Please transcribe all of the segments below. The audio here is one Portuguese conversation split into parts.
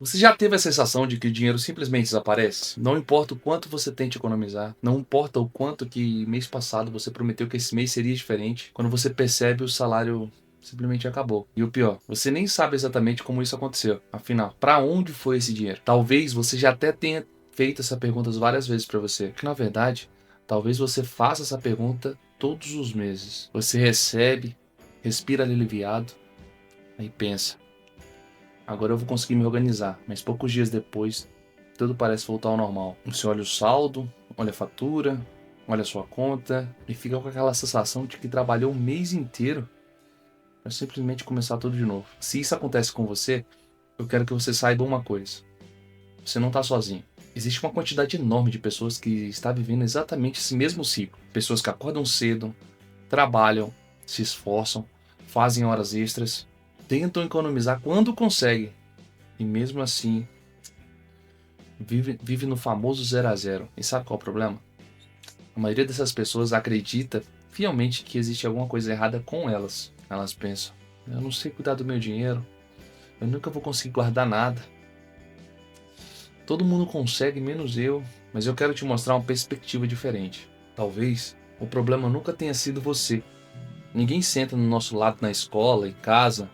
Você já teve a sensação de que o dinheiro simplesmente desaparece? Não importa o quanto você tente economizar, não importa o quanto que mês passado você prometeu que esse mês seria diferente, quando você percebe o salário simplesmente acabou. E o pior, você nem sabe exatamente como isso aconteceu. Afinal, para onde foi esse dinheiro? Talvez você já até tenha feito essa pergunta várias vezes para você, que na verdade, talvez você faça essa pergunta todos os meses. Você recebe, respira aliviado, aí pensa: agora eu vou conseguir me organizar, mas poucos dias depois, tudo parece voltar ao normal. Você olha o saldo, olha a fatura, olha a sua conta e fica com aquela sensação de que trabalhou o mês inteiro para simplesmente começar tudo de novo. Se isso acontece com você, eu quero que você saiba uma coisa: você não está sozinho. Existe uma quantidade enorme de pessoas que está vivendo exatamente esse mesmo ciclo. Pessoas que acordam cedo, trabalham, se esforçam, fazem horas extras, tentam economizar quando conseguem e mesmo assim vive no famoso zero a zero. E sabe qual é o problema? A maioria dessas pessoas acredita fielmente que existe alguma coisa errada com elas. Elas pensam: eu não sei cuidar do meu dinheiro, eu nunca vou conseguir guardar nada. Todo mundo consegue, menos eu, mas eu quero te mostrar uma perspectiva diferente. Talvez o problema nunca tenha sido você. Ninguém senta no nosso lado na escola, em casa,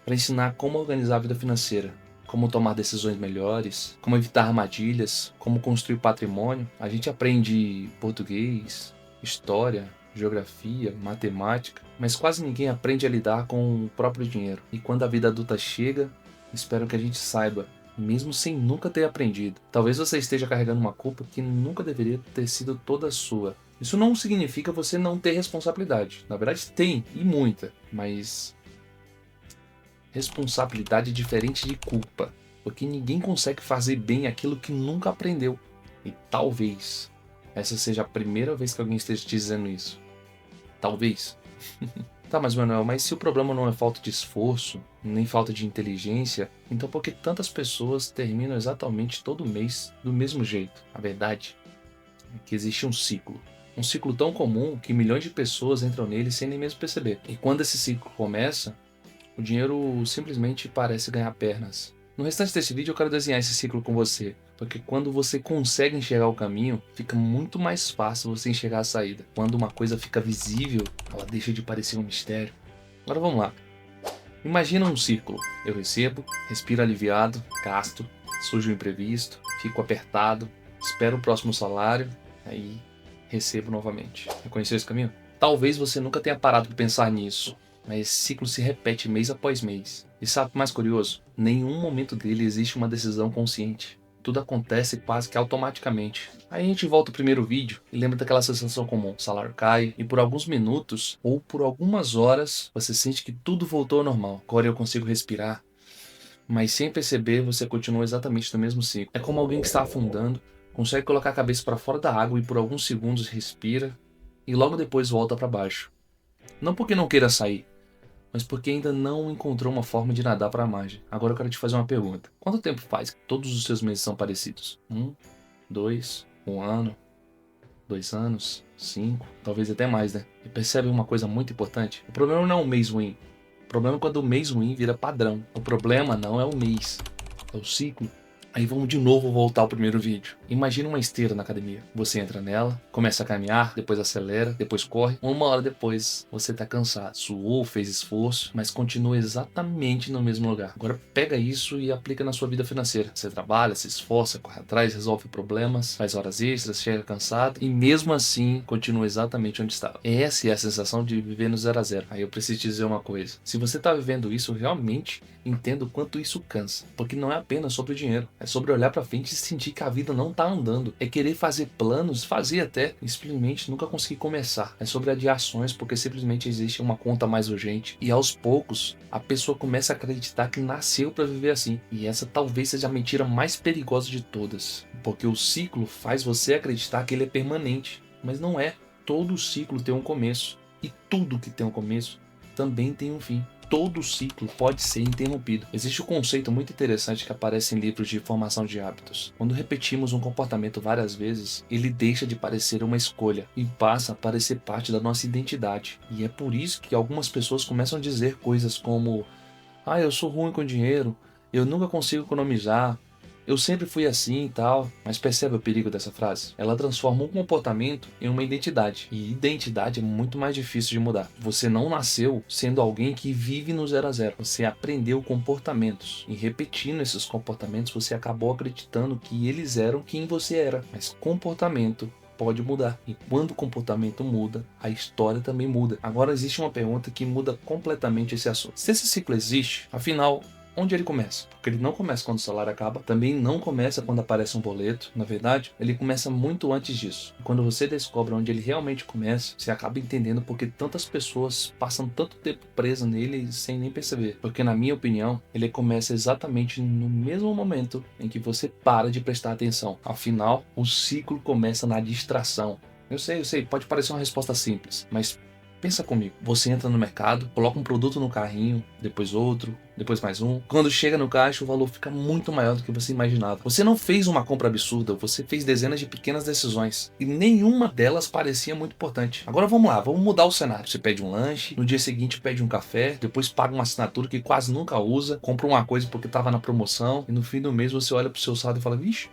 para ensinar como organizar a vida financeira, como tomar decisões melhores, como evitar armadilhas, como construir patrimônio. A gente aprende português, história, geografia, matemática, mas quase ninguém aprende a lidar com o próprio dinheiro. E quando a vida adulta chega, espero que a gente saiba, mesmo sem nunca ter aprendido. Talvez você esteja carregando uma culpa que nunca deveria ter sido toda sua. Isso não significa você não ter responsabilidade. Na verdade, tem, e muita, mas responsabilidade é diferente de culpa, porque ninguém consegue fazer bem aquilo que nunca aprendeu. E talvez essa seja a primeira vez que alguém esteja te dizendo isso. Talvez. Tá, mas Manuel, mas se o problema não é falta de esforço, nem falta de inteligência, então por que tantas pessoas terminam exatamente todo mês do mesmo jeito? A verdade é que existe um ciclo. Um ciclo tão comum que milhões de pessoas entram nele sem nem mesmo perceber. E quando esse ciclo começa, o dinheiro simplesmente parece ganhar pernas. No restante desse vídeo eu quero desenhar esse ciclo com você, porque quando você consegue enxergar o caminho, fica muito mais fácil você enxergar a saída. Quando uma coisa fica visível, ela deixa de parecer um mistério. Agora vamos lá. Imagina um círculo. Eu recebo, respiro aliviado, gasto, surge um imprevisto, fico apertado, espero o próximo salário, aí recebo novamente. Reconheceu esse caminho? Talvez você nunca tenha parado para pensar nisso, mas esse ciclo se repete mês após mês. E sabe o que é mais curioso? Nenhum momento dele existe uma decisão consciente. Tudo acontece quase que automaticamente. Aí a gente volta ao primeiro vídeo e lembra daquela sensação comum. O salário cai e por alguns minutos ou por algumas horas você sente que tudo voltou ao normal. Agora eu consigo respirar. Mas sem perceber você continua exatamente no mesmo ciclo. É como alguém que está afundando, consegue colocar a cabeça para fora da água e por alguns segundos respira e logo depois volta para baixo. Não porque não queira sair, mas porque ainda não encontrou uma forma de nadar para a margem. Agora eu quero te fazer uma pergunta. Quanto tempo faz que todos os seus meses são parecidos? 2, 1 ano, 2 anos, 5, talvez até mais, né? E percebe uma coisa muito importante? O problema não é um mês ruim. O problema é quando o mês ruim vira padrão. O problema não é o mês, é o ciclo. Aí vamos de novo voltar ao primeiro vídeo. Imagina uma esteira na academia. Você entra nela, começa a caminhar, depois acelera, depois corre. 1 hora depois, você tá cansado. Suou, fez esforço, mas continua exatamente no mesmo lugar. Agora pega isso e aplica na sua vida financeira. Você trabalha, se esforça, corre atrás, resolve problemas, faz horas extras, chega cansado e mesmo assim continua exatamente onde estava. Essa é a sensação de viver no zero a zero. Aí eu preciso te dizer uma coisa. Se você tá vivendo isso, realmente entenda o quanto isso cansa. Porque não é apenas sobre o dinheiro. É sobre olhar pra frente e sentir que a vida não tá andando. É querer fazer planos, fazer até, e simplesmente nunca conseguir começar. É sobre adiar ações porque simplesmente existe uma conta mais urgente. E aos poucos, a pessoa começa a acreditar que nasceu pra viver assim. E essa talvez seja a mentira mais perigosa de todas. Porque o ciclo faz você acreditar que ele é permanente. Mas não é. Todo ciclo tem um começo. E tudo que tem um começo também tem um fim. Todo ciclo pode ser interrompido. Existe um conceito muito interessante que aparece em livros de formação de hábitos. Quando repetimos um comportamento várias vezes, ele deixa de parecer uma escolha e passa a parecer parte da nossa identidade. E é por isso que algumas pessoas começam a dizer coisas como: ah, eu sou ruim com dinheiro, eu nunca consigo economizar, eu sempre fui assim e tal. Mas percebe o perigo dessa frase? Ela transforma um comportamento em uma identidade. E identidade é muito mais difícil de mudar. Você não nasceu sendo alguém que vive no 0 a 0. Você aprendeu comportamentos. E repetindo esses comportamentos, você acabou acreditando que eles eram quem você era. Mas comportamento pode mudar. E quando o comportamento muda, a história também muda. Agora existe uma pergunta que muda completamente esse assunto. Se esse ciclo existe, afinal, onde ele começa? Porque ele não começa quando o salário acaba, também não começa quando aparece um boleto. Na verdade, ele começa muito antes disso. E quando você descobre onde ele realmente começa, você acaba entendendo porque tantas pessoas passam tanto tempo presas nele sem nem perceber. Porque na minha opinião, ele começa exatamente no mesmo momento em que você para de prestar atenção. Afinal, o ciclo começa na distração. Eu sei, pode parecer uma resposta simples, mas pensa comigo, você entra no mercado, coloca um produto no carrinho, depois outro, depois mais um. Quando chega no caixa, o valor fica muito maior do que você imaginava. Você não fez uma compra absurda, você fez dezenas de pequenas decisões e nenhuma delas parecia muito importante. Agora vamos lá, vamos mudar o cenário. Você pede um lanche, no dia seguinte pede um café, depois paga uma assinatura que quase nunca usa, compra uma coisa porque estava na promoção e no fim do mês você olha pro seu saldo e fala: vixe,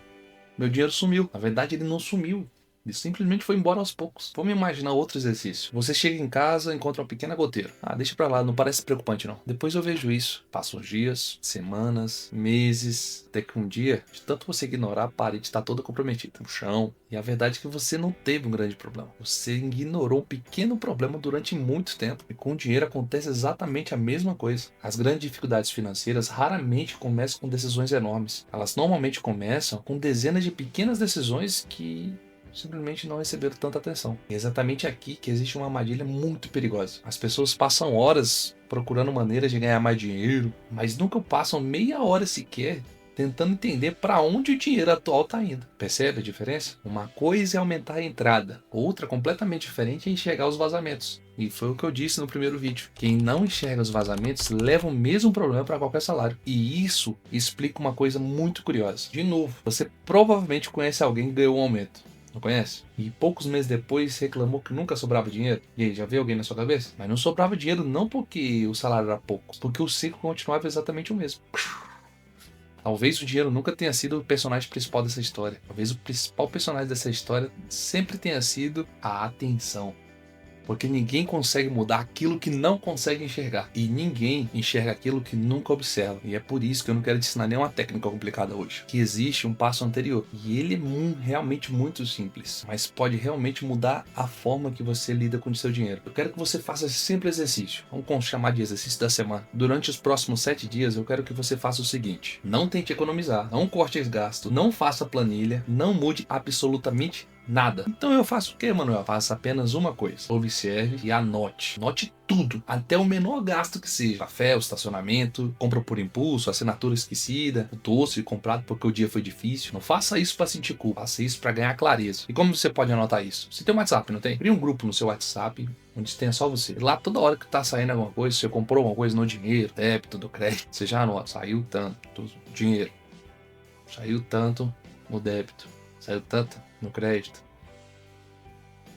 meu dinheiro sumiu. Na verdade, ele não sumiu. Ele simplesmente foi embora aos poucos. Vamos imaginar outro exercício. Você chega em casa e encontra uma pequena goteira. Ah, deixa pra lá, não parece preocupante não. Depois eu vejo isso. Passam os dias, semanas, meses, até que um dia, de tanto você ignorar, a parede está toda comprometida. No chão. E a verdade é que você não teve um grande problema. Você ignorou um pequeno problema durante muito tempo. E com o dinheiro acontece exatamente a mesma coisa. As grandes dificuldades financeiras raramente começam com decisões enormes. Elas normalmente começam com dezenas de pequenas decisões que simplesmente não receberam tanta atenção. E é exatamente aqui que existe uma armadilha muito perigosa. As pessoas passam horas procurando maneiras de ganhar mais dinheiro, mas nunca passam meia hora sequer tentando entender para onde o dinheiro atual está indo. Percebe a diferença? Uma coisa é aumentar a entrada, outra completamente diferente é enxergar os vazamentos. E foi o que eu disse no primeiro vídeo. Quem não enxerga os vazamentos leva o mesmo problema para qualquer salário. E isso explica uma coisa muito curiosa. De novo, você provavelmente conhece alguém que ganhou um aumento. Não conhece? E poucos meses depois reclamou que nunca sobrava dinheiro. E aí, já veio alguém na sua cabeça? Mas não sobrava dinheiro não porque o salário era pouco, porque o ciclo continuava exatamente o mesmo. Talvez o dinheiro nunca tenha sido o personagem principal dessa história. Talvez o principal personagem dessa história sempre tenha sido a atenção. Porque ninguém consegue mudar aquilo que não consegue enxergar. E ninguém enxerga aquilo que nunca observa. E é por isso que eu não quero te ensinar nenhuma técnica complicada hoje. Que existe um passo anterior. E ele é realmente muito simples. Mas pode realmente mudar a forma que você lida com o seu dinheiro. Eu quero que você faça esse simples exercício. Vamos chamar de exercício da semana. Durante os próximos 7 dias, eu quero que você faça o seguinte. Não tente economizar. Não corte os gastos. Não faça planilha. Não mude absolutamente nada. Então eu faço o que, Manuel? Eu faço apenas uma coisa. Observe e anote. Note tudo, até o menor gasto que seja. Café, o estacionamento, compra por impulso, assinatura esquecida, o doce comprado porque o dia foi difícil. Não faça isso para sentir culpa, faça isso para ganhar clareza. E como você pode anotar isso? Você tem um WhatsApp, não tem? Cria um grupo no seu WhatsApp onde tenha só você. Lá toda hora que tá saindo alguma coisa, você comprou alguma coisa no dinheiro, débito, do crédito, você já anota. Saiu tanto dinheiro, saiu tanto no débito, saiu tanto no crédito.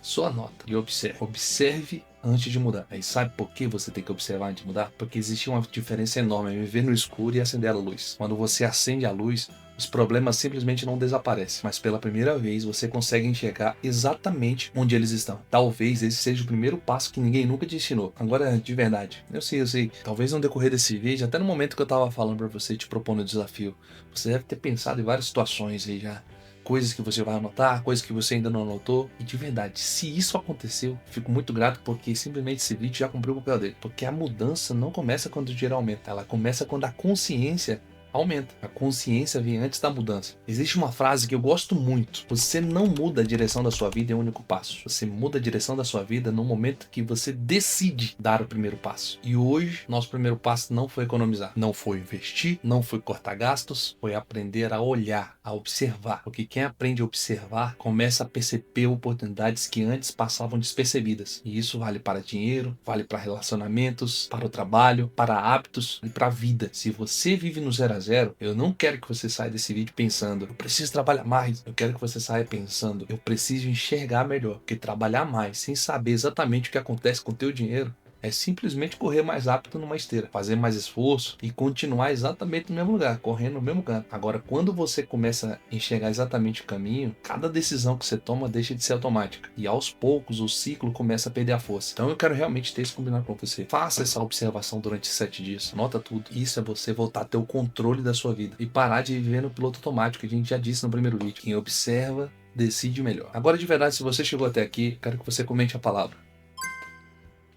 Só anota e observe. Observe antes de mudar. Aí sabe por que você tem que observar antes de mudar? Porque existe uma diferença enorme em viver no escuro e acender a luz. Quando você acende a luz, os problemas simplesmente não desaparecem. Mas pela primeira vez você consegue enxergar exatamente onde eles estão. Talvez esse seja o primeiro passo que ninguém nunca te ensinou. Agora, de verdade, eu sei. Talvez no decorrer desse vídeo, até no momento que eu tava falando pra você, te propondo o desafio, você deve ter pensado em várias situações aí já. Coisas que você vai anotar, coisas que você ainda não anotou. E de verdade, se isso aconteceu, fico muito grato porque simplesmente esse vídeo já cumpriu o papel dele. Porque a mudança não começa quando o dinheiro aumenta, ela começa quando a consciência aumenta. A consciência vem antes da mudança. Existe uma frase que eu gosto muito. Você não muda a direção da sua vida em um único passo. Você muda a direção da sua vida no momento que você decide dar o primeiro passo. E hoje, nosso primeiro passo não foi economizar. Não foi investir, não foi cortar gastos. Foi aprender a olhar, a observar. Porque quem aprende a observar, começa a perceber oportunidades que antes passavam despercebidas. E isso vale para dinheiro, vale para relacionamentos, para o trabalho, para hábitos e para a vida. Se você vive no 0 a 0, eu não quero que você saia desse vídeo pensando, eu preciso trabalhar mais. Eu quero que você saia pensando, eu preciso enxergar melhor. Porque trabalhar mais sem saber exatamente o que acontece com o teu dinheiro É simplesmente correr mais rápido numa esteira, fazer mais esforço e continuar exatamente no mesmo lugar, correndo no mesmo canto. Agora, quando você começa a enxergar exatamente o caminho, cada decisão que você toma deixa de ser automática. E aos poucos o ciclo começa a perder a força. Então eu quero realmente ter esse combinado com você. Faça essa observação durante 7 dias. Anota tudo. Isso é você voltar a ter o controle da sua vida. E parar de viver no piloto automático, que a gente já disse no primeiro vídeo. Quem observa, decide melhor. Agora, de verdade, se você chegou até aqui, quero que você comente a palavra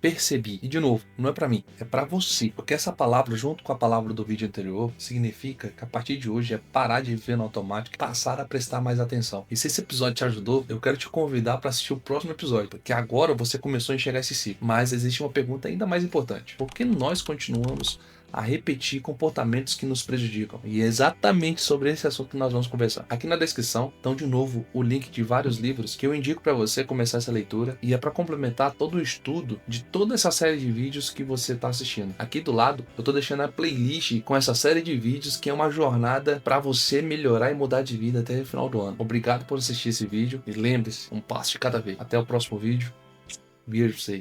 percebi. E de novo, não é pra mim, é pra você. Porque essa palavra, junto com a palavra do vídeo anterior, significa que a partir de hoje é parar de viver no automático e passar a prestar mais atenção. E se esse episódio te ajudou, eu quero te convidar para assistir o próximo episódio, porque agora você começou a enxergar esse ciclo. Mas existe uma pergunta ainda mais importante. Por que nós continuamos a repetir comportamentos que nos prejudicam? E é exatamente sobre esse assunto que nós vamos conversar. Aqui na descrição estão de novo o link de vários livros que eu indico para você começar essa leitura, e é para complementar todo o estudo de toda essa série de vídeos que você está assistindo. Aqui do lado eu estou deixando a playlist com essa série de vídeos que é uma jornada para você melhorar e mudar de vida até o final do ano. Obrigado por assistir esse vídeo e lembre-se, um passo de cada vez. Até o próximo vídeo. Beijo pra você.